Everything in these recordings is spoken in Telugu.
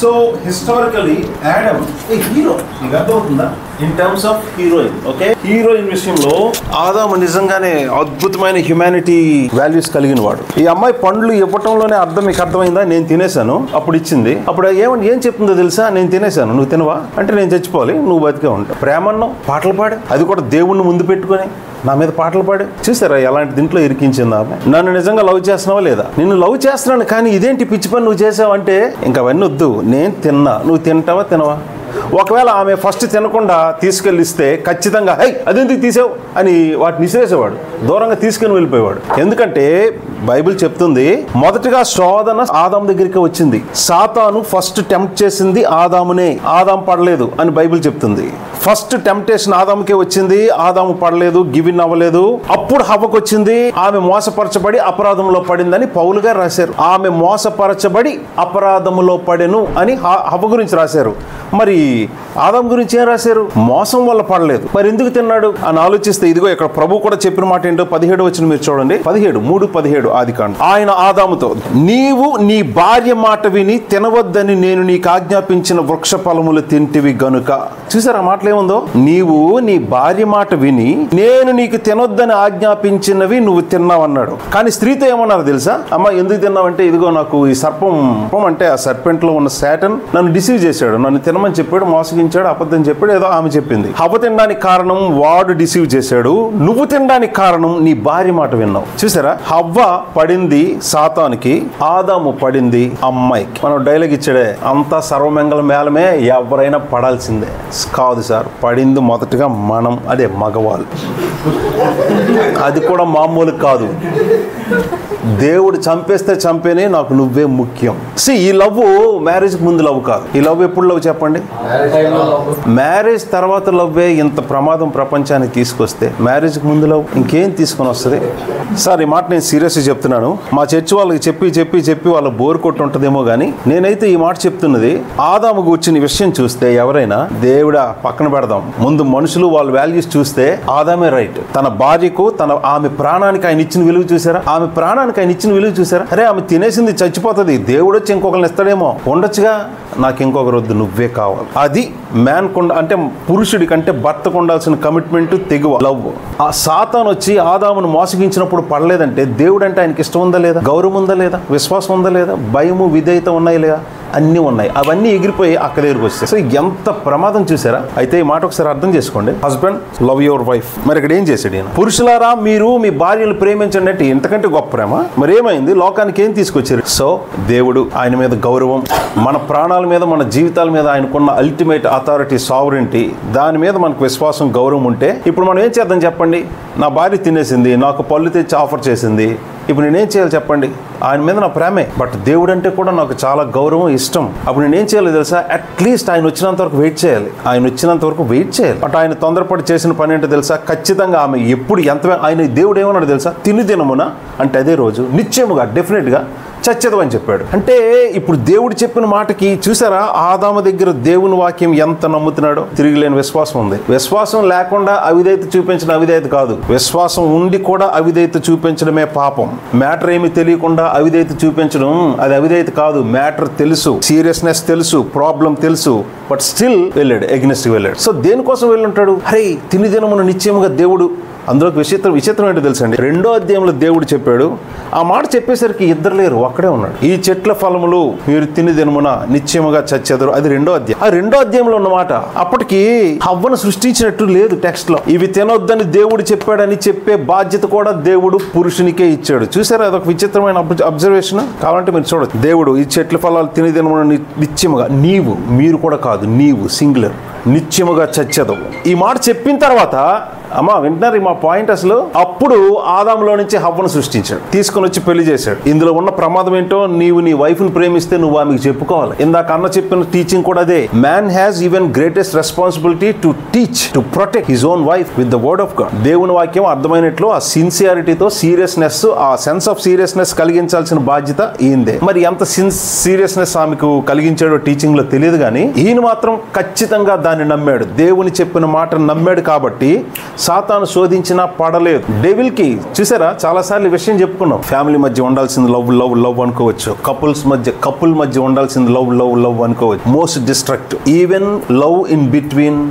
సో హిస్టారికలీ యాడమ్ ఏ హీరో, నీకు అర్థమవుతుందా? In terms of heroine, okay, heroine విషయంలో ఆదాము నిజంగానే అద్భుతమైన హ్యుమానిటీ వాల్యూస్ కలిగిన వాడు. ఈ అమ్మాయి పండ్లు ఇవ్వటంలోనే అర్థం మీకు అర్థమైందా? నేను తినేశాను, అప్పుడు ఇచ్చింది. అప్పుడు ఏం చెప్తుందో తెలుసా? నేను తినేశాను, నువ్వు తినవా అంటే నేను చచ్చిపోవాలి, నువ్వు బతికే ఉంటావు. ప్రేమన్నావు, పాటలు పాడు, అది కూడా దేవుణ్ణి ముందు పెట్టుకొని నా మీద పాటలు పాడు. చూసారా ఎలాంటి దీంట్లో ఇరికించింది ఆమె? నన్ను నిజంగా లవ్ చేస్తున్నావా లేదా? నిన్ను లవ్ చేస్తున్నాను, కానీ ఇదేంటి పిచ్చి పని నువ్వు చేసావంటే ఇంకా అవన్నీ వద్దు, నేను తిన్నా, నువ్వు తింటావా తినవా? ఒకవేళ ఆమె ఫస్ట్ తినకుండా తీసుకెళ్ళిస్తే ఖచ్చితంగా హై అదెందుకు తీసావు అని వాటిని విసిరేసేవాడు, దూరంగా తీసుకుని వెళ్ళిపోయేవాడు. ఎందుకంటే బైబిల్ చెప్తుంది, మొదటగా శోధన ఆదాము దగ్గరికి వచ్చింది. సాతాను ఫస్ట్ టెంప్ట్ చేసింది ఆదామునే, ఆదాము పడలేదు అని బైబిల్ చెప్తుంది. ఫస్ట్ టెంప్టేషన్ ఆదాముకే వచ్చింది, ఆదాము పడలేదు, గివిన్ అవ్వలేదు. అప్పుడు హవ్వకు వచ్చింది, ఆమె మోసపరచబడి అపరాధంలో పడిందని పౌలు గారు రాశారు. ఆమె మోసపరచబడి అపరాధములో పడెను అని హవ్వ గురించి రాశారు. మరి ఆదాం గురించి ఏం రాశారు? మోసం వల్ల పడలేదు, మరి ఎందుకు తిన్నాడు అని ఆలోచిస్తే ఇదిగో ఇక్కడ ప్రభు కూడా చెప్పిన మాట ఏంటో 17 వచనం మీరు చూడండి. 3:17 ఆదికాండం. ఆయన ఆదాముతో, నీవు నీ భార్య మాట విని తినవద్దని నేను నీకు ఆజ్ఞాపించిన వృక్ష ఫలములు తింటివి గనుక. చూసారా మాటలు ఏముందో? నీవు నీ భార్య మాట విని నేను నీకు తినొద్దని ఆజ్ఞాపించినవి నువ్వు తిన్నావన్నాడు. కానీ స్త్రీతో ఏమన్నారు తెలుసా? అమ్మ ఎందుకు తిన్నావంటే ఇదిగో నాకు ఈ సర్పం అంటే ఆ సర్పెంట్ లో ఉన్న శాటన్ నన్ను డిసీవ్ చేశాడు, నన్ను తినమని చెప్పాడు, మోసగించాడు, అబద్ధం చెప్పాడు, ఏదో ఆమె చెప్పింది. హవ్వ తినడానికి కారణం వాడు డిసీవ్ చేశాడు, నువ్వు తినడానికి కారణం నీ భార్య మాట విన్నావు. చూసారా, హవ్వ పడింది సాతానికి, ఆదాము పడింది అమ్మాయికి. మనం డైలాగ్ ఇచ్చాడే, అంతా సర్వమంగళ మేళమే, ఎవరైనా పడాల్సిందే. కాదు సార్, పడింది మొదటగా మనం, అదే మగవాళ్ళు. అది కూడా మామూలు కాదు, దేవుడు చంపేస్తే చంపేనే, నాకు నువ్వే ముఖ్యం. ఈ లవ్ మ్యారేజ్ ముందు లవ్ కాదు. ఈ లవ్ ఎప్పుడు లవ్ చెప్పండి? మ్యారేజ్ తర్వాత లవ్వే ఇంత ప్రమాదం ప్రపంచానికి తీసుకొస్తే మ్యారేజ్ ముందు లవ్ ఇంకేం తీసుకొని వస్తుంది? సార్ ఈ మాట నేను సీరియస్గా చెప్తున్నాను. మా చర్చి వాళ్ళకి చెప్పి వాళ్ళ బోర్ కొట్టి ఉంటుందేమో కానీ నేనైతే ఈ మాట చెప్తున్నది, ఆదాము కూర్చుని విషయం చూస్తే ఎవరైనా దేవుడా పక్కన పెడదాం, ముందు మనుషులు వాళ్ళ వాల్యూస్ చూస్తే ఆదామే రైట్. తన భార్యకు ఆమె ప్రాణానికి ఆయన ఇచ్చిన విలువ చూసారా? ఆమె ప్రాణానికి ఆయన ఇచ్చిన విలువ చూసారా? అరే ఆమె తినేసింది చచ్చిపోతుంది, దేవుడు వచ్చి ఇంకొకరిని ఇస్తాడేమో, ఉండొచ్చుగా, నాకు ఇంకొకరు వద్దు, నువ్వే కావాలి. అది మ్యాన్ అంటే పురుషుడి కంటే భర్తకు ఉండాల్సిన కమిట్మెంట్, తెగువ, లవ్. ఆ సాతాను వచ్చి ఆదామును మోసగించినప్పుడు పడలేదంటే దేవుడు అంటే ఆయనకి ఇష్టం ఉందా లేదా? గౌరవం ఉందా లేదా? విశ్వాసం ఉందా లేదా? భయము, విధేయత ఉన్నాయి లేదా? అన్నీ ఉన్నాయి. అవన్నీ ఎగిరిపోయి అక్క దగ్గరికి వస్తాయి. సో ఎంత ప్రమాదం చూసారా? అయితే ఈ మాట ఒకసారి అర్థం చేసుకోండి. Husband love your wife. మరి ఇక్కడ ఏం చేశాడు ఈయన? పురుషులారా మీరు మీ భార్యలు ప్రేమించండి అంటే ఇంతకంటే గొప్ప ప్రేమ మరి ఏమైంది? లోకానికి ఏం తీసుకొచ్చారు? సో దేవుడు, ఆయన మీద గౌరవం, మన ప్రాణాల మీద, మన జీవితాల మీద ఆయనకున్న అల్టిమేట్ అథారిటీ, సావరెంటీ, దాని మీద మనకు విశ్వాసం, గౌరవం ఉంటే ఇప్పుడు మనం ఏం చేద్దాం చెప్పండి? నా భార్య తినేసింది, నాకు పళ్ళు తెచ్చి ఆఫర్ చేసింది, ఇప్పుడు నేనేం చేయాలి చెప్పండి? ఆయన మీద నా ప్రేమే, బట్ దేవుడు అంటే కూడా నాకు చాలా గౌరవం, ఇష్టం. అప్పుడు నేనేం చేయాలి తెలుసా? అట్లీస్ట్ ఆయన వచ్చినంత వరకు వెయిట్ చేయాలి. ఆయన వచ్చినంత వరకు వెయిట్ చేయాలి. బట్ ఆయన తొందరపడి చేసిన పని ఏంటో తెలుసా? ఖచ్చితంగా ఆమె ఎప్పుడు ఆయన దేవుడు ఏమన్నాడు తెలుసా? తినుదినమున అంటే అదే రోజు నిశ్చయముగా డెఫినెట్గా చచ్చదు అని చెప్పాడు. అంటే ఇప్పుడు దేవుడు చెప్పిన మాటకి చూసారా, ఆదాము దగ్గర దేవుని వాక్యం ఎంత నమ్ముతున్నాడో? తిరిగిలేని విశ్వాసం ఉంది. విశ్వాసం లేకుండా అవిధేయత చూపించడం అవిధేయత కాదు, విశ్వాసం ఉండి కూడా అవిధేయత చూపించడమే పాపం. మ్యాటర్ ఏమి తెలియకుండా అవిధేయత చూపించడం అది అవిధేయత కాదు. మ్యాటర్ తెలుసు, సీరియస్నెస్ తెలుసు, ప్రాబ్లం తెలుసు, బట్ స్టిల్ వెళ్ళాడు, ఎగ్నెస్ట్ వెళ్ళాడు. సో దేనికోసం వెళ్ళుంటాడు? హరే తిని దినమున నిశ్చయముగా దేవుడు. అందులో విచిత్రం ఏంటో తెలుసండి, 2వ అధ్యాయంలో దేవుడు చెప్పాడు. ఆ మాట చెప్పేసరికి ఇద్దరు లేరు, ఒక్కడే ఉన్నాడు. ఈ చెట్ల ఫలములు మీరు తిని దినమున నిశ్చయముగా చచ్చెదరు, అది 2వ అధ్యాయం. ఆ 2వ అధ్యాయంలో ఉన్నమాట అప్పటికి హవ్వను సృష్టించినట్టు లేదు టెక్స్ట్ లో. ఇవి తినొద్దని దేవుడు చెప్పాడని చెప్పే బాధ్యత కూడా దేవుడు పురుషునికే ఇచ్చాడు. చూసారా, అదొక విచిత్రమైన అబ్జర్వేషన్. కావాలంటే మీరు చూడొచ్చు. దేవుడు ఈ చెట్ల ఫలాలు తిని దినమున నిశ్చయముగా, నీవు, మీరు కూడా కాదు, నీవు సింగులర్, నిశ్చయముగా చచ్చెదవు. ఈ మాట చెప్పిన తర్వాత అమ్మా వింటున్నారు మా పాయింట్? అసలు అప్పుడు ఆదాములో నుంచి హవ్వను సృష్టించాడు, తీసుకుని వచ్చి పెళ్లి చేశాడు. ఇందులో ఉన్న ప్రమాదం ఏంటో, నీవు నీ వైఫ్ ని ప్రేమిస్తే నువ్వు ఆమెకు చెప్పుకోవాలి. ఇందాక అన్న చెప్పిన టీచింగ్ కూడా అదే. Man has even greatest responsibility to teach, to protect his own wife with the word of God. దేవుని వాక్యం అర్థమైనట్లు ఆ సిన్సియారిటీతో, సీరియస్నెస్, ఆ సెన్స్ ఆఫ్ సీరియస్నెస్ కలిగించాల్సిన బాధ్యత ఈయనదే. మరి ఎంత సీరియస్నెస్ ఆమెకు కలిగించాడో టీచింగ్ లో తెలియదు, కానీ ఈయన మాత్రం ఖచ్చితంగా దాన్ని నమ్మాడు. దేవుని చెప్పిన మాట నమ్మాడు కాబట్టి సాతాను శోధించినా పడలేదు. డెవిల్ కి చూసారా, చాలా సార్లు ఈ విషయం చెప్పుకున్నాం. ఫ్యామిలీ మధ్య ఉండాల్సింది లవ్ లవ్ లవ్ అనుకోవచ్చు, కపుల్ మధ్య ఉండాల్సింది లవ్ లవ్ లవ్ అనుకోవచ్చు. Most destructive even love in between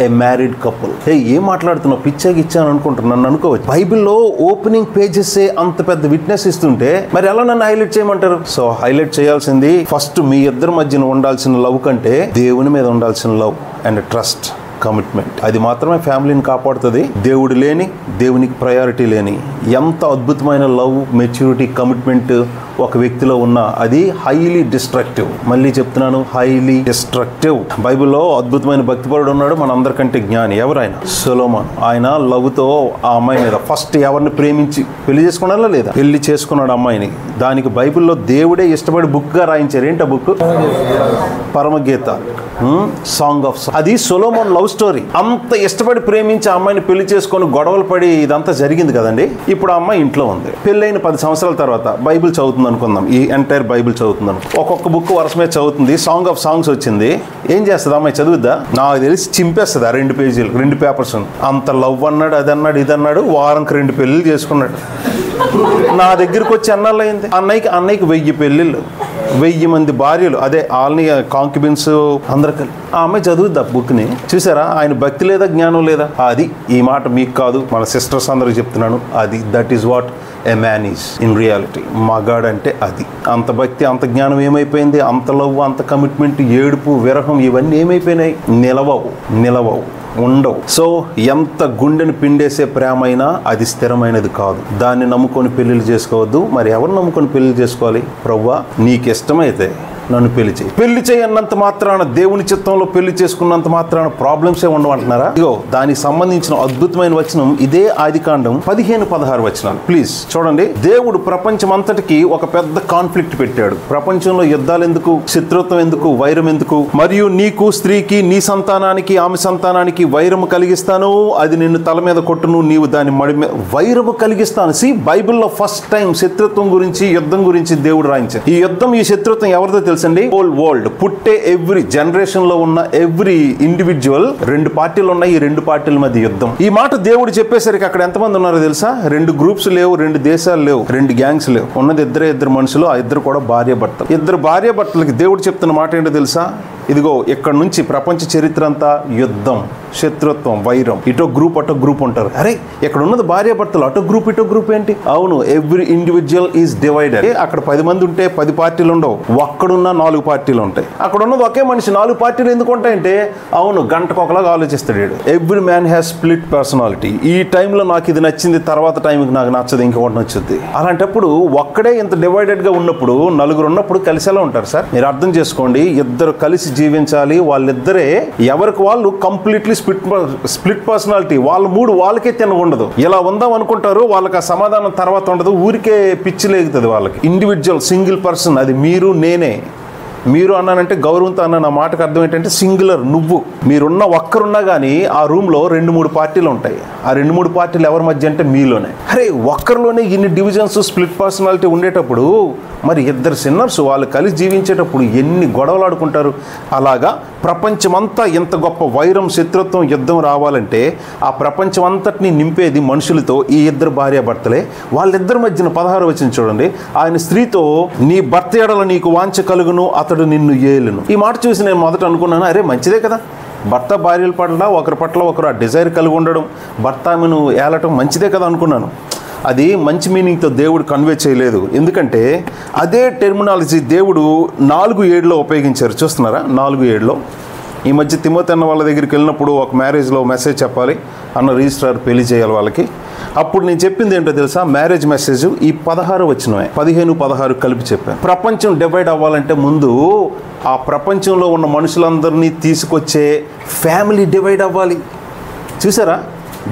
A married couple. ఏం మాట్లాడుతున్నావు, పిచ్చాగిచ్చాను అనుకుంటున్నాను అనుకోవచ్చు. బైబిల్లో ఓపెనింగ్ పేజెస్ అంత పెద్ద విట్నెస్ ఇస్తుంటే మరి ఎలా నన్ను హైలైట్ చేయమంటారు? సో హైలైట్ చేయాల్సింది ఫస్ట్ మీ ఇద్దరి మధ్యన ఉండాల్సిన లవ్ కంటే దేవుని మీద ఉండాల్సిన లవ్ అండ్ ట్రస్ట్, కమిట్మెంట్. అది మాత్రమే ఫ్యామిలీని కాపాడుతుంది. దేవుడు లేని, దేవునికి ప్రయారిటీ లేని ఎంత అద్భుతమైన లవ్, మెచ్యూరిటీ, కమిట్మెంట్ ఒక వ్యక్తిలో ఉన్నా అది హైలీ డిస్ట్రక్టివ్. మళ్ళీ చెప్తున్నాను, హైలీ డిస్ట్రక్టివ్. బైబిల్లో అద్భుతమైన భక్తిపరుడు ఉన్నాడు, మనందరికంటే జ్ఞాని. ఎవరైనా? సొలొమోన్. ఆయన లవ్తో ఆ అమ్మాయి మీద ఫస్ట్ ఎవరిని ప్రేమించి పెళ్లి చేసుకున్నారా లేదా? పెళ్లి చేసుకున్నాడు అమ్మాయిని. దానికి బైబిల్లో దేవుడే ఇష్టపడి బుక్గా రాయించారు. ఏంటి ఆ బుక్? పరమగీత, song of. అది సొలొమోన్ లవ్ స్టోరీ. అంత ఇష్టపడి ప్రేమించి ఆ అమ్మాయిని పెళ్లి చేసుకొని గొడవలు పడి ఇదంతా జరిగింది కదండి. ఇప్పుడు ఆ అమ్మాయి ఇంట్లో ఉంది. పెళ్ళైన 10 సంవత్సరాల తర్వాత బైబిల్ చదువుతుంది అనుకుందాం. ఈ ఎంటైర్ బైబిల్ చదువుతుంది. ఒక్కొక్క బుక్ వరుస మీద చదువుతుంది. సాంగ్ ఆఫ్ సాంగ్స్ వచ్చింది. ఏం చేస్తుంది అమ్మాయి? చదువుద్దా? నాకు తెలిసి చింపేస్తుంది ఆ 2 పేజీలు, 2 పేపర్స్. అంత లవ్ అన్నాడు, అది అన్నాడు, ఇది అన్నాడు. వారంకి 2 పెళ్లిళ్ళు చేసుకున్నాడు. నా దగ్గరికి వచ్చి అన్నాళ్ళు అయింది. అన్నయ్యకి 1000 పెళ్లిళ్ళు, 1000 మంది భార్యలు, అదే ఆల్ని కాంక్యుబిన్స్ అందరికీ. ఆ అమ్మాయి చదువుద్దా బుక్ని? చూసారా, ఆయన భక్తి లేదా, జ్ఞానం లేదా? అది ఈ మాట మీకు కాదు, మన సిస్టర్స్ అందరికి చెప్తున్నాను. అది that is what a man is in reality. మగాడు అంటే అది. అంత భక్తి, అంత జ్ఞానం ఏమైపోయింది? అంత లవ్, అంత కమిట్మెంట్, ఏడుపు, విరహం ఇవన్నీ ఏమైపోయినాయి? నిలవవు, ఉండవు. సో ఎంత గుండెని పిండేసే ప్రేమ అయినా అది స్థిరమైనది కాదు. దాన్ని నమ్ముకొని పెళ్లిళ్ళు చేసుకోవద్దు. మరి ఎవరు నమ్ముకొని పెళ్లి చేసుకోవాలి? ప్రభువా, నీకు ఇష్టమైతే నన్ను పెళ్లి చేయి. పెళ్లి చేయన్నంత మాత్రాన, దేవుని చిత్తంలో పెళ్లి చేసుకున్నంత మాత్రాన ప్రాబ్లమ్స్ ఏ ఉండమంటున్నారా? ఇగో దానికి సంబంధించిన అద్భుతమైన వచనం ఇదే ఆదికాండం 15-16 వచనాలు. ప్లీజ్ చూడండి. దేవుడు ప్రపంచం అంతటికి ఒక పెద్ద కాన్ఫ్లిక్ట్ పెట్టాడు. ప్రపంచంలో యుద్ధాలు ఎందుకు, శత్రుత్వం ఎందుకు, వైరం ఎందుకు? మరియు నీకు, స్త్రీకి, నీ సంతానానికి, ఆమె సంతానానికి వైరము కలిగిస్తాను, అది నిన్ను తల మీద కొట్టును, నీవు దాని మడి మీద. వైరము కలిగిస్తాను. బైబిల్లో ఫస్ట్ టైం శత్రుత్వం గురించి, యుద్ధం గురించి దేవుడు రాయించాడు. ఈ యుద్ధం, ఈ శత్రుత్వం ఎవరిదో తెలుసండి? హోల్ వరల్డ్, పుట్టే ఎవ్రీ జనరేషన్ లో ఉన్న ఎవ్రీ ఇండివిజువల్. 2 పార్టీలు ఉన్నాయి. ఈ 2 పార్టీల మధ్య యుద్ధం. ఈ మాట దేవుడు చెప్పేసరికి అక్కడ ఎంతమంది ఉన్నారో తెలుసా? 2 గ్రూప్స్ లేవు, 2 దేశాలు లేవు, 2 గ్యాంగ్స్ లేవు. ఉన్నది ఇద్దరు మనుషులు. ఆ ఇద్దరు కూడా భార్య భర్తలు. 2 భార్య భర్తలకి దేవుడు చెప్తున్న మాట ఏంటో తెలుసా? ఇదిగో ఇక్కడ నుంచి ప్రపంచ చరిత్ర అంతా యుద్ధం, శత్రుత్వం, వైరం. ఇటో గ్రూప్, అటో గ్రూప్ ఉంటారు. అరే ఇక్కడ ఉన్నది భార్య భర్తలు, అటో గ్రూప్, ఇటో గ్రూప్ ఏంటి? అవును, ఎవ్రీ ఇండివిజువల్ ఈజ్ డివైడెడ్. అక్కడ 10 మంది ఉంటే 10 పార్టీలు ఉండవు. ఒక్కడున్న 4 పార్టీలు ఉంటాయి. అక్కడ ఉన్నది ఒకే మనిషి, 4 పార్టీలు ఎందుకు ఉంటాయంటే, అవును, గంటకు ఒకలాగా ఆలోచిస్తాడు. Every man has split personality. ఈ టైంలో నాకు ఇది నచ్చింది, తర్వాత టైంకి నాకు నచ్చదు, ఇంకొకటి నచ్చుద్ది. అలాంటప్పుడు ఒక్కడే ఇంత డివైడెడ్ గా ఉన్నప్పుడు, 4 ఉన్నప్పుడు కలిసి ఎలా ఉంటారు సార్? మీరు అర్థం చేసుకోండి. ఇద్దరు కలిసి జీవించాలి. వాళ్ళిద్దరే ఎవరికి వాళ్ళు కంప్లీట్లీ స్ప్లిట్ పర్సనాలిటీ. వాళ్ళ మూడు వాళ్ళకే తినకుండదు. ఇలా ఉందాం అనుకుంటారు, వాళ్ళకి ఆ సమాధానం తర్వాత ఉండదు. ఊరికే పిచ్చి లేగుతుంది వాళ్ళకి. Individual, single person. అది మీరు, నేనే. మీరు అన్నానంటే గౌరవంతో అన్న. నా మాటకు అర్థం ఏంటంటే సింగులర్, నువ్వు. మీరున్న ఒక్కరున్నా కానీ ఆ రూమ్లో 2-3 పార్టీలు ఉంటాయి. ఆ 2-3 పార్టీలు ఎవరి మధ్య అంటే మీలోనే. అరే ఒక్కరిలోనే ఇన్ని డివిజన్స్, స్ప్లిట్ పర్సనాలిటీ ఉండేటప్పుడు మరి ఇద్దరు సిన్నర్స్ వాళ్ళు కలిసి జీవించేటప్పుడు ఎన్ని గొడవలు ఆడుకుంటారు. అలాగా ప్రపంచమంతా ఎంత గొప్ప వైరం, శత్రుత్వం, యుద్ధం రావాలంటే ఆ ప్రపంచం అంతటిని నింపేది మనుషులతో ఈ ఇద్దరు భార్యాభర్తలే. వాళ్ళిద్దరి మధ్యన 16 వచనం చూడండి. ఆయన స్త్రీతో, నీ భర్త ఎడల నీకు వాంఛ కలుగును, అతడు నిన్ను ఏలును. ఈ మాట చూసి నేను మొదట అనుకున్నాను, అరే మంచిదే కదా, భర్త భార్యల పట్ల ఒకరి పట్ల ఒకరు ఆ డిజైర్ కలిగి ఉండడం, భర్త ఆమెను ఏలటం మంచిదే కదా అనుకున్నాను. అది మంచి మీనింగ్తో దేవుడు కన్వే చేయలేదు. ఎందుకంటే అదే టెర్మినాలజీ దేవుడు 4:7 ఉపయోగించారు. చూస్తున్నారా? 4:7. ఈ మధ్య తిమోతి అన్న వాళ్ళ దగ్గరికి వెళ్ళినప్పుడు ఒక మ్యారేజ్లో మెసేజ్ చెప్పాలి అన్న, రిజిస్ట్రార్ పెళ్లి చేయాలి వాళ్ళకి. అప్పుడు నేను చెప్పింది ఏంటో తెలుసా? మ్యారేజ్ మెసేజ్ ఈ 16 వచనమే, 15-16 కలిపి చెప్పాను. ప్రపంచం డివైడ్ అవ్వాలంటే ముందు ఆ ప్రపంచంలో ఉన్న మనుషులందరినీ తీసుకొచ్చే ఫ్యామిలీ డివైడ్ అవ్వాలి. చూసారా?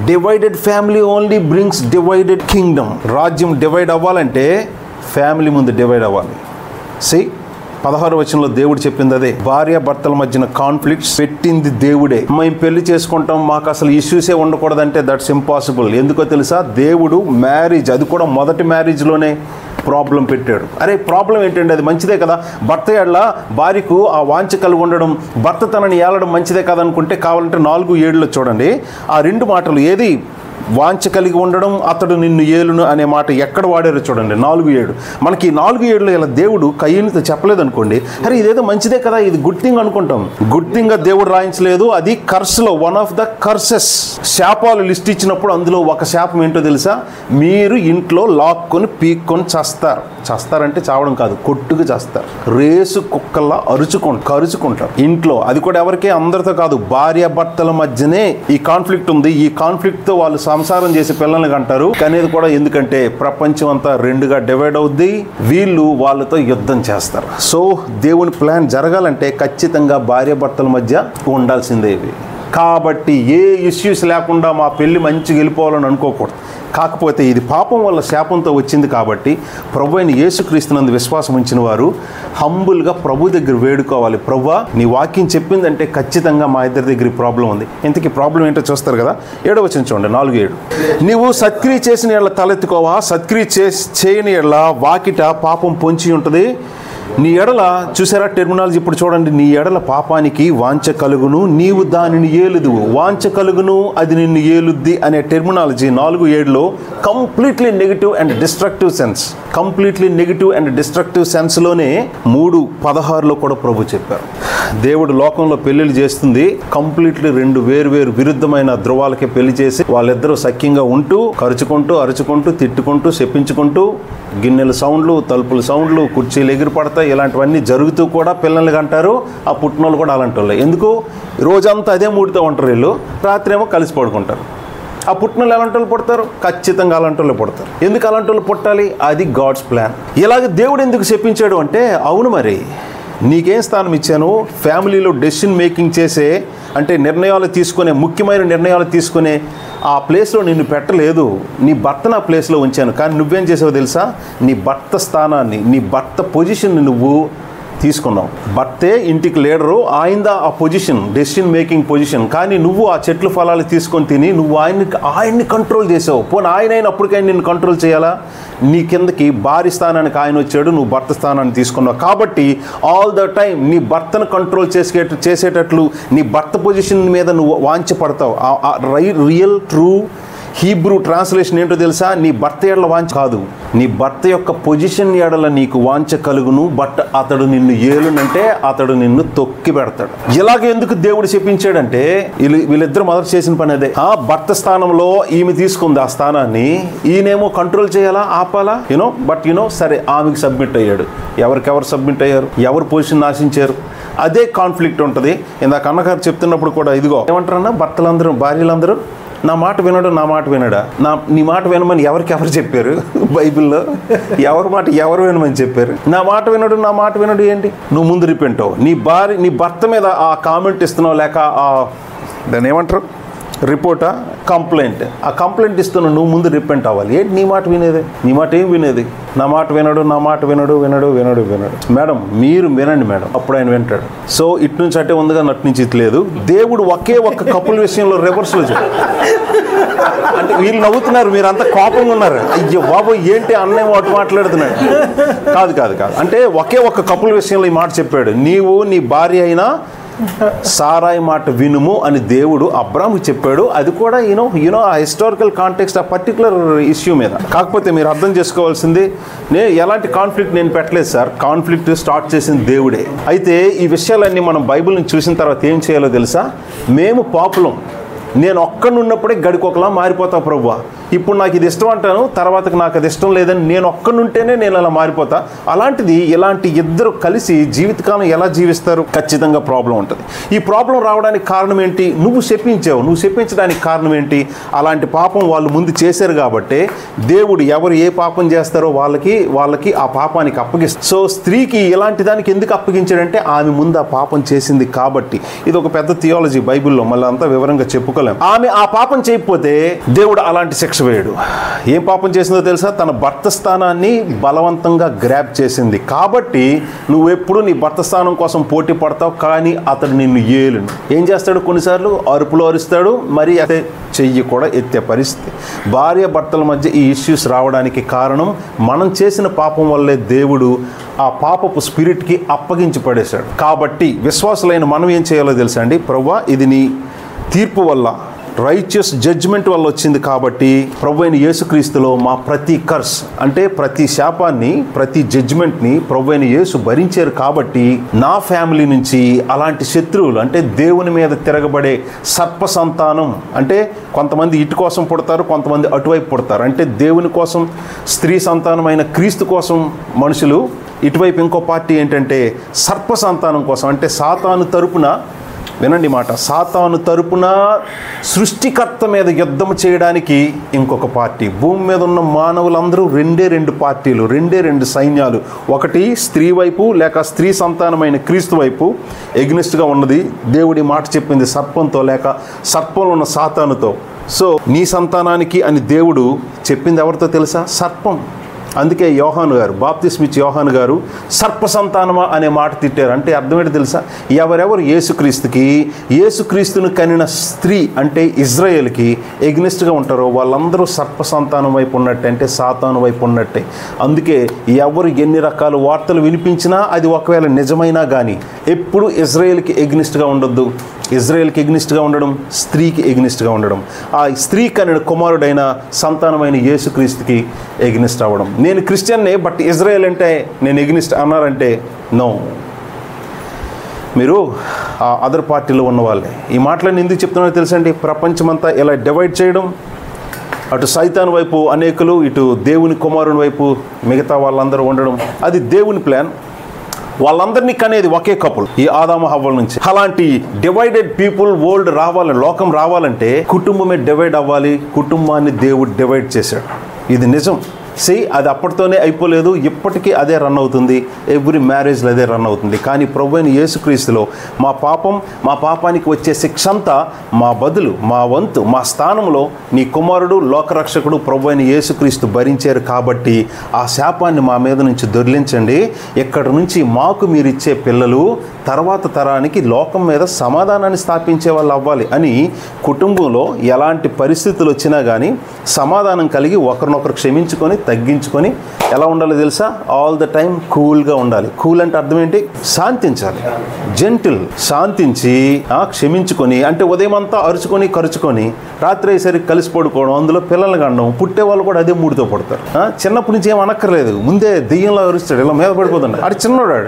Divided family only brings divided Kingdom. రాజ్యం డివైడ్ అవ్వాలంటే ఫ్యామిలీ ముందు డివైడ్ అవ్వాలి. 16 వచనంలో దేవుడు చెప్పింది అదే. భార్య భర్తల మధ్యన కాన్ఫ్లిక్ట్స్ పెట్టింది దేవుడే. మేము పెళ్లి చేసుకుంటాం, మాకు అసలు ఇష్యూసే ఉండకూడదంటే దట్స్ ఇంపాసిబుల్. ఎందుకో తెలుసా? దేవుడు మ్యారేజ్, అది కూడా మొదటి మ్యారేజ్లోనే ప్రాబ్లం పెట్టాడు. అరే ప్రాబ్లం ఏంటండి, అది మంచిదే కదా, భర్త ఎడల భార్యకు ఆ వాంఛ కలిగి ఉండడం, భర్త తనని ఏలడం మంచిదే కదా అనుకుంటే కావాలంటే 4:7 చూడండి. ఆ 2 మాటలు ఏది వాంఛ కలిగి ఉండడం, అతడు నిన్ను ఏలును అనే మాట ఎక్కడ వాడారో చూడండి. 4:7 మనకి 4:7 ఇలా దేవుడు కయ్యనితో చెప్పలేదు అనుకోండి, అరే ఇదేదో మంచిదే కదా, ఇది గుడ్ థింగ్ అనుకుంటాం. గుడ్ థింగ్ దేవుడు రాయించలేదు, అది కర్స్లో వన్ ఆఫ్ ద కర్సెస్. శాపాలు లిస్ట్ ఇచ్చినప్పుడు అందులో ఒక శాపం ఏంటో తెలుసా? మీరు ఇంట్లో లాక్కొని పీక్కొని చస్తారంటే చావడం కాదు, కొట్టుకు చేస్తారు. రేసు కుక్కల్లా కరుచుకుంటారు ఇంట్లో. అది కూడా ఎవరికే, అందరితో కాదు, భార్య భర్తల మధ్యనే ఈ కాన్ఫ్లిక్ట్ ఉంది. ఈ కాన్ఫ్లిక్ట్ తో వాళ్ళు సంసారం చేసి పిల్లల్ని కంటారు. అనేది కూడా ఎందుకంటే ప్రపంచం అంతా 2గా డివైడ్ అవుద్ది, వీళ్ళు వాళ్ళతో యుద్ధం చేస్తారు. సో దేవుని ప్లాన్ జరగాలంటే ఖచ్చితంగా భార్య భర్తల మధ్య ఉండాల్సిందే ఇవి. కాబట్టి ఏ ఇష్యూస్ లేకుండా మా పెళ్లి మంచిగా వెళ్ళిపోవాలని అనుకోకూడదు. కాకపోతే ఇది పాపం వల్ల శాపంతో వచ్చింది కాబట్టి ప్రభు అయిన యేసుక్రీస్తునందు విశ్వాసం ఉంచిన వారు హంబుల్గా ప్రభు దగ్గర వేడుకోవాలి. ప్రభువా నీ వాక్యం చెప్పిందంటే ఖచ్చితంగా మా ఇద్దరి దగ్గర ప్రాబ్లం ఉంది. ఇంతకీ ప్రాబ్లం ఏంటో చూస్తారు కదా. 7వ వచనం చూడండి, 4:7. నీవు సత్క్రియ చేసిన ఎడల తలెత్తుకోవా, సత్క్రియ చేయని ఎడల వాకిట పాపం పొంచి ఉంటుంది. నీ ఎడల, చూసారా టెర్మినాలజీ ఇప్పుడు చూడండి, నీ ఎడల పాపానికి వాంఛ కలుగును, నీవు దానిని ఏలుదువు. వాంఛ కలుగును, అది నిన్ను ఏలుద్ది అనే terminology 4:7 completely negative and destructive sense. Completely negative and destructive సెన్స్లోనే 3:16 కూడా ప్రభు చెప్పారు. దేవుడు లోకంలో పెళ్లిళ్ళు చేస్తుంది కంప్లీట్లీ 2 వేరు విరుద్ధమైన ధృవాలకి పెళ్లి చేసి వాళ్ళిద్దరూ సఖ్యంగా ఉంటూ అరుచుకుంటూ తిట్టుకుంటూ చెప్పించుకుంటూ, గిన్నెల సౌండ్లు, తలుపుల సౌండ్లు, కుర్చీలు ఎగిరి పడతాయి, ఇలాంటివన్నీ జరుగుతూ కూడా పిల్లల్ని కంటారు. ఆ పుట్టినోళ్ళు కూడా అలాంటి వాళ్ళే. ఎందుకు? రోజంతా అదే మూడితో ఉంటారు వీళ్ళు, రాత్రి ఏమో కలిసి పడుకుంటారు. ఆ పుట్టినోళ్ళు ఎలాంటి వాళ్ళు పుడతారు? ఖచ్చితంగా అలాంటి వాళ్ళు పుడతారు. ఎందుకు అలాంటి వాళ్ళు పుట్టాలి? అది గాడ్స్ ప్లాన్. ఇలాగ దేవుడు ఎందుకు చెప్పించాడు అంటే, అవును మరి నీకేం స్థానం ఇచ్చాను? ఫ్యామిలీలో డెసిషన్ మేకింగ్ చేసే, అంటే నిర్ణయాలు తీసుకునే, ముఖ్యమైన నిర్ణయాలు తీసుకునే ఆ ప్లేస్లో నిన్ను పెట్టలేదు. నీ భర్తను ఆ ప్లేస్లో ఉంచాను. కానీ నువ్వేం చేసావో తెలుసా? నీ భర్త స్థానాన్ని, నీ భర్త పొజిషన్ని నువ్వు తీసుకున్నావు. భర్తే ఇంటికి లీడరు, ఆయన ఆ పొజిషన్, డెసిషన్ మేకింగ్ పొజిషన్. కానీ నువ్వు ఆ చెట్లు ఫలాలు తీసుకొని తిని నువ్వు ఆయన్ని కంట్రోల్ చేసావు. పోనీ ఆయన అయినప్పటికైనా నిన్ను కంట్రోల్ చేయాలా? నీ కిందకి భార్య స్థానానికి ఆయన వచ్చాడు, నువ్వు భర్త స్థానాన్ని తీసుకున్నావు. కాబట్టి ఆల్ ద టైం నీ భర్తను కంట్రోల్ చేసేటట్లు నీ భర్త పొజిషన్ మీద నువ్వు వాంఛపడతావు. రియల్ ట్రూ హీబ్రూ ట్రాన్స్లేషన్ ఏంటో తెలుసా? నీ భర్త ఎడల వాంఛ కాదు, నీ భర్త యొక్క పొజిషన్ ఎడల నీకు వాంఛ కలుగును, బట్ అతడు నిన్ను ఏలునంటే అతడు నిన్ను తొక్కి పెడతాడు. ఇలాగ ఎందుకు దేవుడు చెప్పించాడంటే, వీళ్ళిద్దరు మొదట చేసిన పని అదే. ఆ భర్త స్థానంలో ఈమె తీసుకుంది ఆ స్థానాన్ని, ఈయనేమో కంట్రోల్ చేయాలా, ఆపాలా, బట్ సరే ఆమెకి సబ్మిట్ అయ్యాడు. ఎవరికెవరు సబ్మిట్ అయ్యారు? ఎవరు పొజిషన్ ఆశించారు? అదే కాన్ఫ్లిక్ట్ ఉంటుంది. ఇందాక అన్నగారు చెప్తున్నప్పుడు కూడా ఇదిగో ఏమంటారన్నా, భర్తలందరూ భార్యలందరూ నా మాట వినడా? నీ మాట వినమని ఎవరు చెప్పారు? బైబిల్లో ఎవరు వినమని చెప్పారు? నా మాట వినడు ఏంటి? నువ్వు ముందు రిపెంట్ అవ్వు. నీ భర్త మీద ఆ కామెంట్ ఇస్తున్నావు, లేక దాన్ని ఏమంటారు, రిపోర్టా, కంప్లైంట్. ఆ కంప్లైంట్ ఇస్తున్నావు, నువ్వు ముందు రిపెంట్ అవ్వాలి. ఏంటి నీ మాట వినేది? నీ మాట ఏం వినేది? నా మాట వినడు. మేడం మీరు వినండి మేడం, అప్పుడు ఆయన వింటాడు. సో ఇటు నుంచి అటే ఉందిగా, నటు నుంచి ఇటు లేదు. దేవుడు ఒకే ఒక్క కపుల్ విషయంలో రివర్స్లో అంటే వీళ్ళు నవ్వుతున్నారు, మీరు అంత కోపంగా ఉన్నారు. అయ్యో బాబు ఏంటి అన్నయ్య అటు మాట్లాడుతున్నాడు. కాదు అంటే ఒకే ఒక్క కపుల్ విషయంలో ఈ మాట చెప్పాడు. నీవు నీ భార్య అయినా సారాయి మాట వినుము అని దేవుడు అబ్రాహాముకి చెప్పాడు. అది కూడా ఆ హిస్టారికల్ కాంటెక్స్ట్, ఆ పర్టికులర్ ఇష్యూ మీద. కాకపోతే మీరు అర్థం చేసుకోవాల్సింది, ఎలాంటి కాన్ఫ్లిక్ట్ నేను పెట్టలేదు సార్, కాన్ఫ్లిక్ట్ స్టార్ట్ చేసింది దేవుడే. అయితే ఈ విషయాలన్నీ మనం బైబిల్ని చూసిన తర్వాత ఏం చేయాలో తెలుసా? మేము పాపులం, నేను ఒక్కడున్నప్పుడే గడికొకలా మారిపోతా ప్రభువా. ఇప్పుడు నాకు ఇది ఇష్టం అంటాను, తర్వాతకి నాకు అది ఇష్టం లేదని నేను ఒక్కడుంటేనే నేను అలా మారిపోతా. అలాంటిది ఇలాంటి ఇద్దరు కలిసి జీవితకాలం ఎలా జీవిస్తారు? ఖచ్చితంగా ప్రాబ్లం ఉంటుంది. ఈ ప్రాబ్లం రావడానికి కారణం ఏంటి? నువ్వు చెప్పించడానికి కారణం ఏంటి? అలాంటి పాపం వాళ్ళు ముందు చేశారు కాబట్టి దేవుడు ఎవరు ఏ పాపం చేస్తారో వాళ్ళకి ఆ పాపానికి అప్పగిస్తారు. సో స్త్రీకి ఇలాంటి దానికి ఎందుకు అప్పగించాడంటే ఆమె ముందు ఆ పాపం చేసింది కాబట్టి. ఇది ఒక పెద్ద థియాలజీ బైబిల్లో, మళ్ళీ అంతా వివరంగా చెప్పుకోలేం. ఆమె ఆ పాపం చేయకపోతే దేవుడు అలాంటి శిక్ష అణచివేయడు. ఏం పాపం చేసిందో తెలుసా? తన భర్త స్థానాన్ని బలవంతంగా గ్రాబ్ చేసింది. కాబట్టి నువ్వెప్పుడు నీ భర్త స్థానం కోసం పోటీ పడతావు, కానీ అతడు నిన్ను ఏలును. ఏం చేస్తాడు? కొన్నిసార్లు అరుపులు అరుస్తాడు, మరి అదే చెయ్యి కూడా ఎత్తే పరిస్థితి. భార్య భర్తల మధ్య ఈ ఇష్యూస్ రావడానికి కారణం మనం చేసిన పాపం వల్లే దేవుడు ఆ పాపపు స్పిరిట్కి అప్పగించి పడేశాడు. కాబట్టి విశ్వాసులైన మనం ఏం చేయాలో తెలుసా అండి? ప్రభువా, ఇది నీ తీర్పు వల్ల, రైచియస్ జడ్జ్మెంట్ వల్ల వచ్చింది కాబట్టి ప్రభు అయిన యేసుక్రీస్తులో మా ప్రతి కర్స్ అంటే ప్రతి శాపాన్ని, ప్రతి జడ్జ్మెంట్ని ప్రభు అయిన యేసు భరించారు. కాబట్టి నా ఫ్యామిలీ నుంచి అలాంటి శత్రువులు అంటే దేవుని మీద తిరగబడే సర్ప సంతానం, అంటే కొంతమంది ఇటు కోసం పుడతారు, కొంతమంది అటువైపు పుడతారు. అంటే దేవుని కోసం స్త్రీ సంతానమైన క్రీస్తు కోసం మనుషులు, ఇటువైపు ఇంకో పార్టీ ఏంటంటే సర్ప సంతానం కోసం, అంటే సాతాను తరపున, వినండి మాట, సాతాను తరపున సృష్టికర్త మీద యుద్ధం చేయడానికి ఇంకొక పార్టీ. భూమి మీద ఉన్న మానవులందరూ రెండు పార్టీలు, రెండు సైన్యాలు. ఒకటి స్త్రీ వైపు లేక స్త్రీ సంతానమైన క్రీస్తు వైపు ఎగ్నిస్ట్గా ఉన్నది. దేవుడి మాట చెప్పింది సర్పంతో లేక సర్పంలో ఉన్న సాతానుతో. సో నీ సంతానానికి అని దేవుడు చెప్పింది ఎవరితో తెలుసా? సర్పం. అందుకే యోహాను గారు, బాప్తిస్మిచ్ యోహాను గారు సర్ప సంతానమా అనే మాట తిట్టారు. అంటే అర్థం ఏంటి తెలుసా? ఎవరెవరు యేసుక్రీస్తుకి, యేసుక్రీస్తును కనిన స్త్రీ అంటే ఇజ్రాయేల్కి ఎగ్నిస్ట్గా ఉంటారో వాళ్ళందరూ సర్ప సంతానం వైపు ఉన్నట్టే, అంటే సాతాను వైపు ఉన్నట్టే. అందుకే ఎవరు ఎన్ని రకాల వార్తలు వినిపించినా అది ఒకవేళ నిజమైనా కానీ ఎప్పుడు ఇజ్రాయేల్కి ఎగ్నిస్ట్గా ఉండొద్దు. ఇజ్రాయేల్కి ఎగ్నిస్ట్గా ఉండడం, స్త్రీకి ఎగ్నిస్ట్గా ఉండడం, ఆ స్త్రీ కనిన కుమారుడైన సంతానమైన యేసుక్రీస్తుకి ఎగ్నిస్ట్ అవ్వడం. నేను క్రిస్టియన్నే బట్ ఇజ్రాయేల్ అంటే నేను ఎగ్నిస్ట్ అన్నారంటే నో, మీరు ఆ అదర్ పార్టీలో ఉన్న వాళ్ళే. ఈ మాటలన్నీ ఎందుకు చెప్తున్నారో తెలుసండి? ప్రపంచమంతా ఇలా డివైడ్ చేయడం, అటు సైతాన్ వైపు అనేకులు, ఇటు దేవుని కుమారుని వైపు మిగతా వాళ్ళందరూ ఉండడం, అది దేవుని ప్లాన్. వాళ్ళందరినీ కనేది ఒకే కపుల్, ఈ ఆదాము హవ్వల నుంచి. అలాంటి డివైడెడ్ పీపుల్ వరల్డ్ రావాలి, లోకం రావాలంటే కుటుంబమే డివైడ్ అవ్వాలి. కుటుంబాన్ని దేవుడు డివైడ్ చేశాడు. ఇది నిజం. అది అప్పటితోనే అయిపోలేదు, ఇప్పటికీ అదే రన్ అవుతుంది. ఎవ్రీ మ్యారేజ్లో అదే రన్ అవుతుంది. కానీ ప్రభు అయిన యేసుక్రీస్తులో మా పాపానికి వచ్చే శిక్ష అంతా మా బదులు, మా వంతు, మా స్థానంలో నీ కుమారుడు లోకరక్షకుడు ప్రభు అయిన యేసుక్రీస్తు భరించారు. కాబట్టి ఆ శాపాన్ని మా మీద నుంచి దొర్లించండి. ఇక్కడి నుంచి మాకు మీరు ఇచ్చే పిల్లలు తర్వాత తరానికి లోకం మీద సమాధానాన్ని స్థాపించే వాళ్ళు అవ్వాలి అని కుటుంబంలో ఎలాంటి పరిస్థితులు వచ్చినా కానీ సమాధానం కలిగి ఒకరినొకరు క్షమించుకొని తగ్గించుకొని ఎలా ఉండాలో తెలుసా? ఆల్ ద టైం కూల్గా ఉండాలి. కూల్ అంటే అర్థం ఏంటి? శాంతించాలి. జెంటిల్, శాంతించి క్షమించుకొని, అంటే ఉదయం అంతా అరుచుకొని కరుచుకొని రాత్రి అయ్యేసరికి కలిసి పడుకోవడం, అందులో పిల్లల్ని కండం. పుట్టే వాళ్ళు కూడా అదే మూడితో పడతారు. చిన్నప్పటి నుంచి ఏం అనక్కర్లేదు, ముందే దెయ్యంలో అరుస్తాడు, ఇలా మీద పడిపోతుండే. అది చిన్నోడు,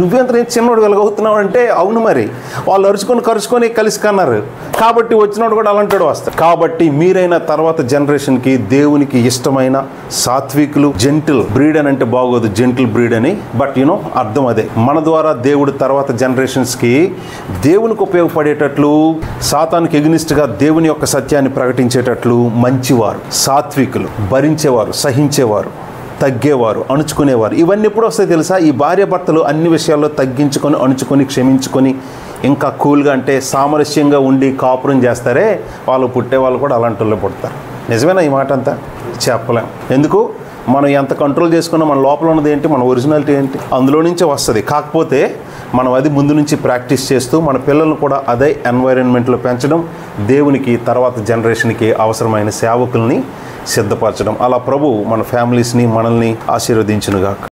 నువ్వెంత చిన్నోడు వెలగవుతున్నావు అంటే అవును, మరి వాళ్ళు అరుచుకొని కరుచుకొని కలిసి కన్నారు కాబట్టి వచ్చినోడు కూడా అలాంటి వస్తారు. కాబట్టి మీరైనా తర్వాత జనరేషన్కి దేవునికి ఇష్టమైన సాత్వికులు, జెంటిల్ బ్రీడ్ అని అంటే బాగోదు, జెంటిల్ బ్రీడ్ అని, బట్ అర్థం అదే. మన ద్వారా దేవుడు తర్వాత జనరేషన్స్కి దేవునికి ఉపయోగపడేటట్లు, సాతానికి ఎగ్నిస్ట్గా దేవుని యొక్క సత్యాన్ని ప్రకటించేటట్లు మంచివారు, సాత్వికులు, భరించేవారు, సహించేవారు, తగ్గేవారు, అణుచుకునేవారు. ఇవన్నీ ఎప్పుడు వస్తాయి తెలుసా? ఈ భార్య భర్తలు అన్ని విషయాల్లో తగ్గించుకొని, అణుచుకొని, క్షమించుకొని ఇంకా కూల్గా అంటే సామరస్యంగా ఉండి కాపురం చేస్తారే, వాళ్ళు పుట్టే వాళ్ళు కూడా అలాంటి వాళ్ళు పుడతారు. నిజమేనా ఈ మాట అంతా? చెప్పలేం. ఎందుకు? మనం ఎంత కంట్రోల్ చేసుకున్నా మన లోపల ఉన్నది ఏంటి, మన ఒరిజినాలిటీ ఏంటి, అందులో నుంచే వస్తుంది. కాకపోతే మనం అది ముందు నుంచి ప్రాక్టీస్ చేస్తూ మన పిల్లలను కూడా అదే ఎన్వైరన్మెంట్లో పెంచడం, దేవునికి తర్వాత జనరేషన్కి అవసరమైన సేవకుల్ని సిద్ధపరచడం. అలా ప్రభు మన ఫ్యామిలీస్ని, మనల్ని ఆశీర్వదించునుగాక.